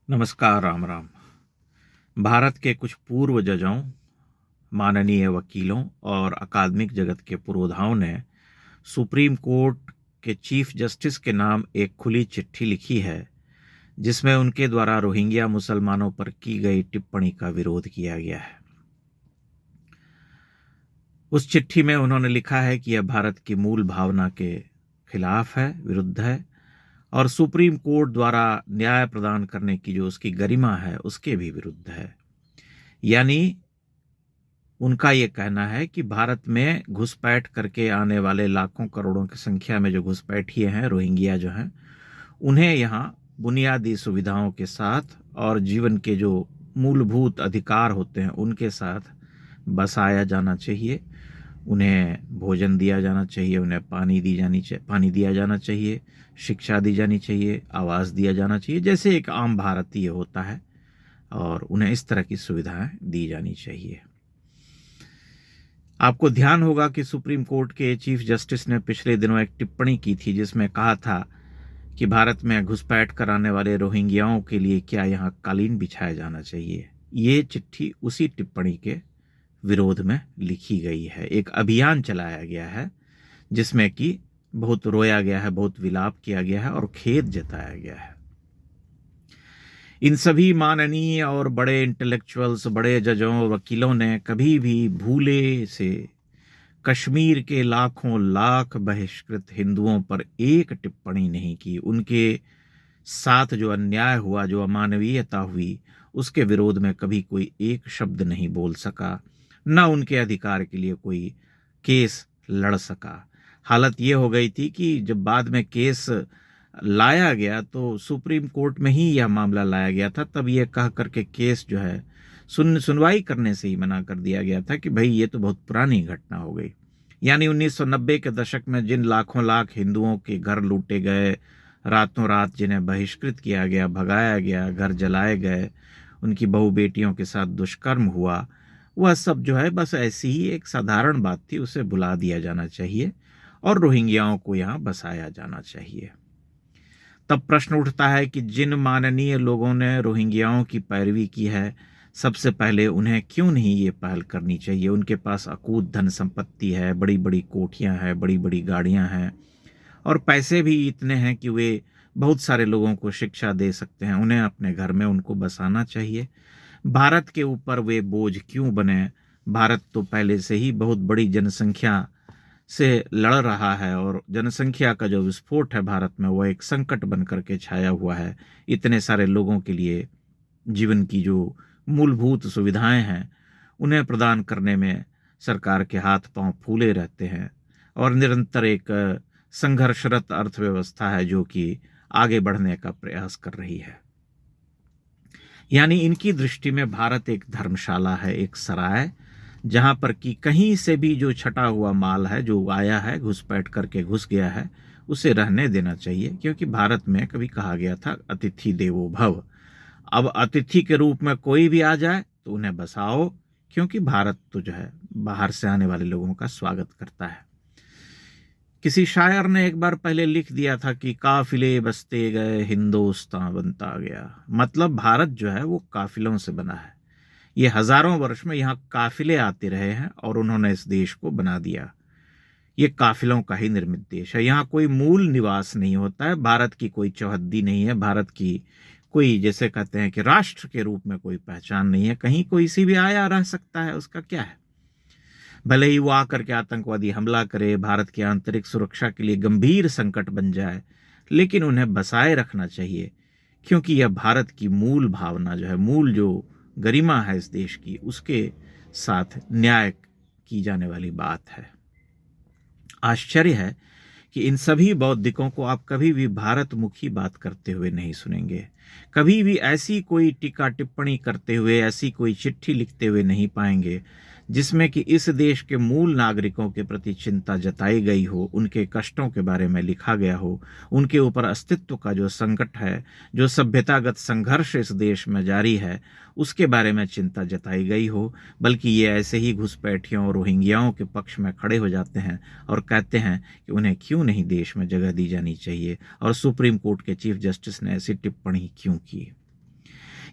नमस्कार, राम राम। भारत के कुछ पूर्व जजों, माननीय वकीलों और अकादमिक जगत के पुरोधाओं ने सुप्रीम कोर्ट के चीफ जस्टिस के नाम एक खुली चिट्ठी लिखी है, जिसमें उनके द्वारा रोहिंग्या मुसलमानों पर की गई टिप्पणी का विरोध किया गया है। उस चिट्ठी में उन्होंने लिखा है कि यह भारत की मूल भावना के खिलाफ है, विरुद्ध है और सुप्रीम कोर्ट द्वारा न्याय प्रदान करने की जो उसकी गरिमा है, उसके भी विरुद्ध है। यानी उनका ये कहना है कि भारत में घुसपैठ करके आने वाले लाखों करोड़ों की संख्या में जो घुसपैठिए हैं, रोहिंग्या जो हैं, उन्हें यहाँ बुनियादी सुविधाओं के साथ और जीवन के जो मूलभूत अधिकार होते हैं उनके साथ बसाया जाना चाहिए। उन्हें भोजन दिया जाना चाहिए, उन्हें पानी दिया जाना चाहिए, शिक्षा दी जानी चाहिए, आवास दिया जाना चाहिए, जैसे एक आम भारतीय होता है, और उन्हें इस तरह की सुविधाएं दी जानी चाहिए। आपको ध्यान होगा कि सुप्रीम कोर्ट के चीफ जस्टिस ने पिछले दिनों एक टिप्पणी की थी, जिसमें कहा था कि भारत में घुसपैठ कराने वाले रोहिंग्याओं के लिए क्या यहाँ कालीन बिछाया जाना चाहिए। ये चिट्ठी उसी टिप्पणी के विरोध में लिखी गई है। एक अभियान चलाया गया है जिसमें कि बहुत रोया गया है, बहुत विलाप किया गया है और खेद जताया गया है। इन सभी माननीय और बड़े इंटेलेक्चुअल्स, बड़े जजों, वकीलों ने कभी भी भूले से कश्मीर के लाखों लाख बहिष्कृत हिंदुओं पर एक टिप्पणी नहीं की। उनके साथ जो अन्याय हुआ, जो अमानवीयता हुई, उसके विरोध में कभी कोई एक शब्द नहीं बोल सका, न उनके अधिकार के लिए कोई केस लड़ सका। हालत ये हो गई थी कि जब बाद में केस लाया गया तो सुप्रीम कोर्ट में ही यह मामला लाया गया था, तब यह कह करके केस जो है सुनवाई करने से ही मना कर दिया गया था कि भाई ये तो बहुत पुरानी घटना हो गई। यानी 1990 के दशक में जिन लाखों लाख हिंदुओं के घर लूटे गए, रातों रात जिन्हें बहिष्कृत किया गया, भगाया गया, घर जलाए गए, उनकी बहू बेटियों के साथ दुष्कर्म हुआ, वह सब जो है बस ऐसी ही एक साधारण बात थी। उसे भुला दिया जाना चाहिए और रोहिंग्याओं को यहाँ बसाया जाना चाहिए। तब प्रश्न उठता है कि जिन माननीय लोगों ने रोहिंग्याओं की पैरवी की है, सबसे पहले उन्हें क्यों नहीं ये पहल करनी चाहिए। उनके पास अकूत धन संपत्ति है, बड़ी बड़ी कोठियां हैं, बड़ी बड़ी गाड़ियां हैं और पैसे भी इतने हैं कि वे बहुत सारे लोगों को शिक्षा दे सकते हैं। उन्हें अपने घर में उनको बसाना चाहिए। भारत के ऊपर वे बोझ क्यों बने। भारत तो पहले से ही बहुत बड़ी जनसंख्या से लड़ रहा है और जनसंख्या का जो विस्फोट है भारत में, वह एक संकट बन करके छाया हुआ है। इतने सारे लोगों के लिए जीवन की जो मूलभूत सुविधाएं हैं, उन्हें प्रदान करने में सरकार के हाथ पांव फूले रहते हैं और निरंतर एक संघर्षरत अर्थव्यवस्था है जो कि आगे बढ़ने का प्रयास कर रही है। यानी इनकी दृष्टि में भारत एक धर्मशाला है, एक सराय, जहां पर कि कहीं से भी जो छटा हुआ माल है, जो आया है, घुसपैठ करके घुस गया है, उसे रहने देना चाहिए। क्योंकि भारत में कभी कहा गया था अतिथि देवो भव। अब अतिथि के रूप में कोई भी आ जाए तो उन्हें बसाओ, क्योंकि भारत तो जो है बाहर से आने वाले लोगों का स्वागत करता है। किसी शायर ने एक बार पहले लिख दिया था कि काफिले बसते गए, हिंदुस्तान बनता गया। मतलब भारत जो है वो काफिलों से बना है। ये हजारों वर्ष में यहाँ काफिले आते रहे हैं और उन्होंने इस देश को बना दिया। ये काफिलों का ही निर्मित देश है। यहाँ कोई मूल निवास नहीं होता है। भारत की कोई चौहद्दी नहीं है। भारत की कोई, जैसे कहते हैं कि राष्ट्र के रूप में कोई पहचान नहीं है। कहीं कोई सी भी आया रह सकता है, उसका क्या है। भले ही वो आकर के आतंकवादी हमला करे, भारत की आंतरिक सुरक्षा के लिए गंभीर संकट बन जाए, लेकिन उन्हें बसाए रखना चाहिए। क्योंकि यह भारत की मूल भावना जो है, मूल जो गरिमा है इस देश की, उसके साथ न्याय की जाने वाली बात है। आश्चर्य है कि इन सभी बौद्धिकों को आप कभी भी भारत मुखी बात करते हुए नहीं सुनेंगे। कभी भी ऐसी कोई टीका टिप्पणी करते हुए, ऐसी कोई चिट्ठी लिखते हुए नहीं पाएंगे जिसमें कि इस देश के मूल नागरिकों के प्रति चिंता जताई गई हो, उनके कष्टों के बारे में लिखा गया हो, उनके ऊपर अस्तित्व का जो संकट है, जो सभ्यतागत संघर्ष इस देश में जारी है, उसके बारे में चिंता जताई गई हो। बल्कि ये ऐसे ही घुसपैठियों और रोहिंग्याओं के पक्ष में खड़े हो जाते हैं और कहते हैं कि उन्हें क्यों नहीं देश में जगह दी जानी चाहिए और सुप्रीम कोर्ट के चीफ जस्टिस ने ऐसी टिप्पणी क्यों की।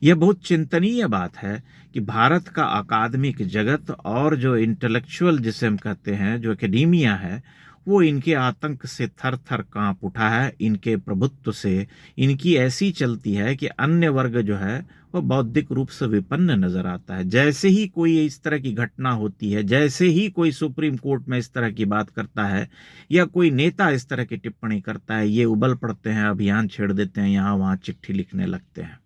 यह बहुत चिंतनीय बात है कि भारत का अकादमिक जगत और जो इंटेलेक्चुअल जिसे हम कहते हैं, जो एकेडेमिया है, वो इनके आतंक से थर थर कांप उठा है। इनके प्रभुत्व से इनकी ऐसी चलती है कि अन्य वर्ग जो है वो बौद्धिक रूप से विपन्न नजर आता है। जैसे ही कोई इस तरह की घटना होती है, जैसे ही कोई सुप्रीम कोर्ट में इस तरह की बात करता है या कोई नेता इस तरह की टिप्पणी करता है, ये उबल पड़ते हैं, अभियान छेड़ देते हैं, यहाँ वहाँ चिट्ठी लिखने लगते हैं।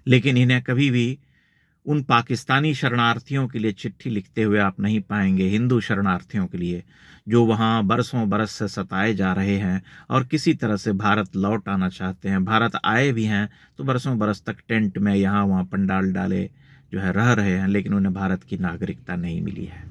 लेकिन इन्हें कभी भी उन पाकिस्तानी शरणार्थियों के लिए चिट्ठी लिखते हुए आप नहीं पाएंगे, हिंदू शरणार्थियों के लिए जो वहाँ बरसों बरस से सताए जा रहे हैं और किसी तरह से भारत लौट आना चाहते हैं। भारत आए भी हैं तो बरसों बरस तक टेंट में यहाँ वहाँ पंडाल डाले जो है रह रहे हैं, लेकिन उन्हें भारत की नागरिकता नहीं मिली है।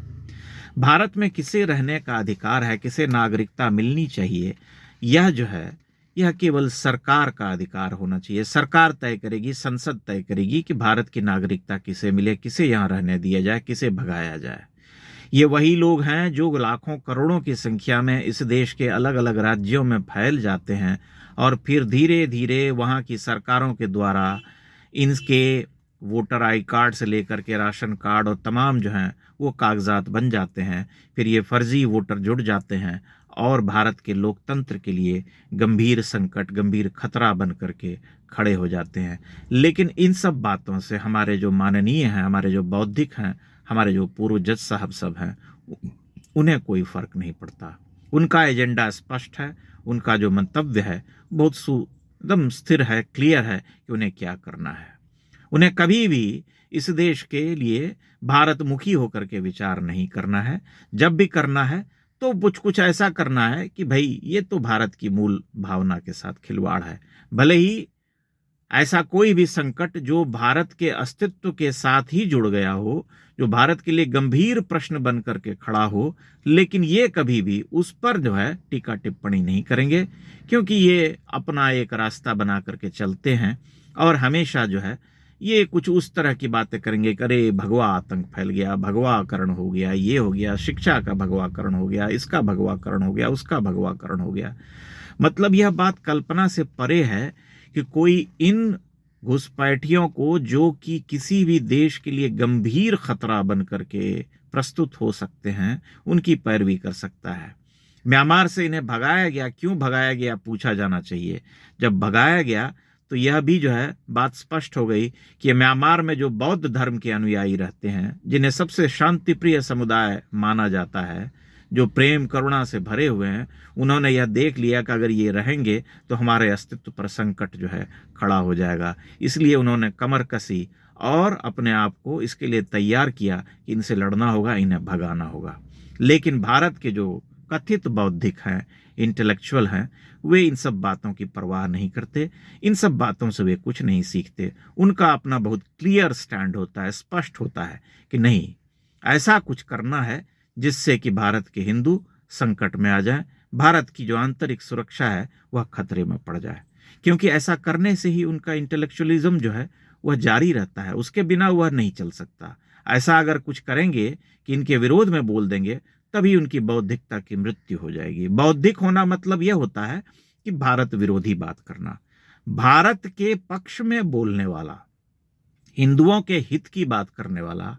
भारत में किसे रहने का अधिकार है, किसे नागरिकता मिलनी चाहिए, यह जो है यह केवल सरकार का अधिकार होना चाहिए। सरकार तय करेगी, संसद तय करेगी कि भारत की नागरिकता किसे मिले, किसे यहाँ रहने दिया जाए, किसे भगाया जाए। ये वही लोग हैं जो लाखों करोड़ों की संख्या में इस देश के अलग अलग राज्यों में फैल जाते हैं और फिर धीरे धीरे वहाँ की सरकारों के द्वारा इनके वोटर आई कार्ड से लेकर के राशन कार्ड और तमाम जो हैं वो कागजात बन जाते हैं। फिर ये फर्जी वोटर जुड़ जाते हैं और भारत के लोकतंत्र के लिए गंभीर संकट, गंभीर खतरा बन करके खड़े हो जाते हैं। लेकिन इन सब बातों से हमारे जो माननीय हैं, हमारे जो बौद्धिक हैं, हमारे जो पूर्व जज साहब सब हैं, उन्हें कोई फर्क नहीं पड़ता। उनका एजेंडा स्पष्ट है, उनका जो मंतव्य है बहुत एकदम स्थिर है, क्लियर है कि उन्हें क्या करना है। उन्हें कभी भी इस देश के लिए भारत मुखी होकर के विचार नहीं करना है। जब भी करना है तो कुछ ऐसा करना है कि भाई ये तो भारत की मूल भावना के साथ खिलवाड़ है। भले ही ऐसा कोई भी संकट जो भारत के अस्तित्व के साथ ही जुड़ गया हो, जो भारत के लिए गंभीर प्रश्न बन करके खड़ा हो, लेकिन ये कभी भी उस पर जो है टीका टिप्पणी नहीं करेंगे, क्योंकि ये अपना एक रास्ता बना करके चलते हैं और हमेशा जो है ये कुछ उस तरह की बातें करेंगे, अरे भगवा आतंक फैल गया, भगवाकरण हो गया, ये हो गया, शिक्षा का भगवाकरण हो गया, इसका भगवाकरण हो गया, उसका भगवाकरण हो गया। मतलब यह बात कल्पना से परे है कि कोई इन घुसपैठियों को, जो कि किसी भी देश के लिए गंभीर खतरा बन करके प्रस्तुत हो सकते हैं, उनकी पैरवी कर सकता है। म्यांमार से इन्हें भगाया गया, क्यों भगाया गया पूछा जाना चाहिए। जब भगाया गया तो यह भी जो है बात स्पष्ट हो गई कि म्यांमार में जो बौद्ध धर्म के अनुयायी रहते हैं, जिन्हें सबसे शांतिप्रिय समुदाय माना जाता है, जो प्रेम करुणा से भरे हुए हैं, उन्होंने यह देख लिया कि अगर ये रहेंगे तो हमारे अस्तित्व पर संकट जो है खड़ा हो जाएगा। इसलिए उन्होंने कमर कसी और अपने आप को इसके लिए तैयार किया कि इनसे लड़ना होगा, इन्हें भगाना होगा। लेकिन भारत के जो कथित बौद्धिक हैं, इंटेलेक्चुअल हैं, वे इन सब बातों की परवाह नहीं करते, इन सब बातों से वे कुछ नहीं सीखते। उनका अपना बहुत क्लियर स्टैंड होता है, स्पष्ट होता है कि नहीं, ऐसा कुछ करना है जिससे कि भारत के हिंदू संकट में आ जाएं, भारत की जो आंतरिक सुरक्षा है वह खतरे में पड़ जाए। क्योंकि ऐसा करने से ही उनका इंटेलेक्चुअलिज्म जो है वह जारी रहता है, उसके बिना वह नहीं चल सकता। ऐसा अगर कुछ करेंगे कि इनके विरोध में बोल देंगे, तभी उनकी बौद्धिकता की मृत्यु हो जाएगी। बौद्धिक होना मतलब यह होता है कि भारत विरोधी बात करना, भारत के पक्ष में बोलने वाला, हिंदुओं के हित की बात करने वाला,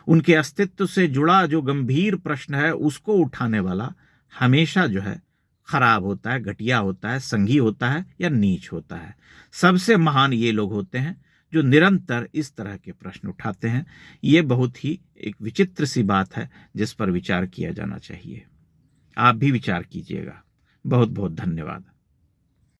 उनके अस्तित्व से जुड़ा जो गंभीर प्रश्न है उसको उठाने वाला हमेशा जो है खराब होता है, घटिया होता है, संघी होता है या नीच होता है। सबसे महान ये लोग होते हैं जो निरंतर इस तरह के प्रश्न उठाते हैं। ये बहुत ही एक विचित्र सी बात है जिस पर विचार किया जाना चाहिए। आप भी विचार कीजिएगा। बहुत बहुत धन्यवाद।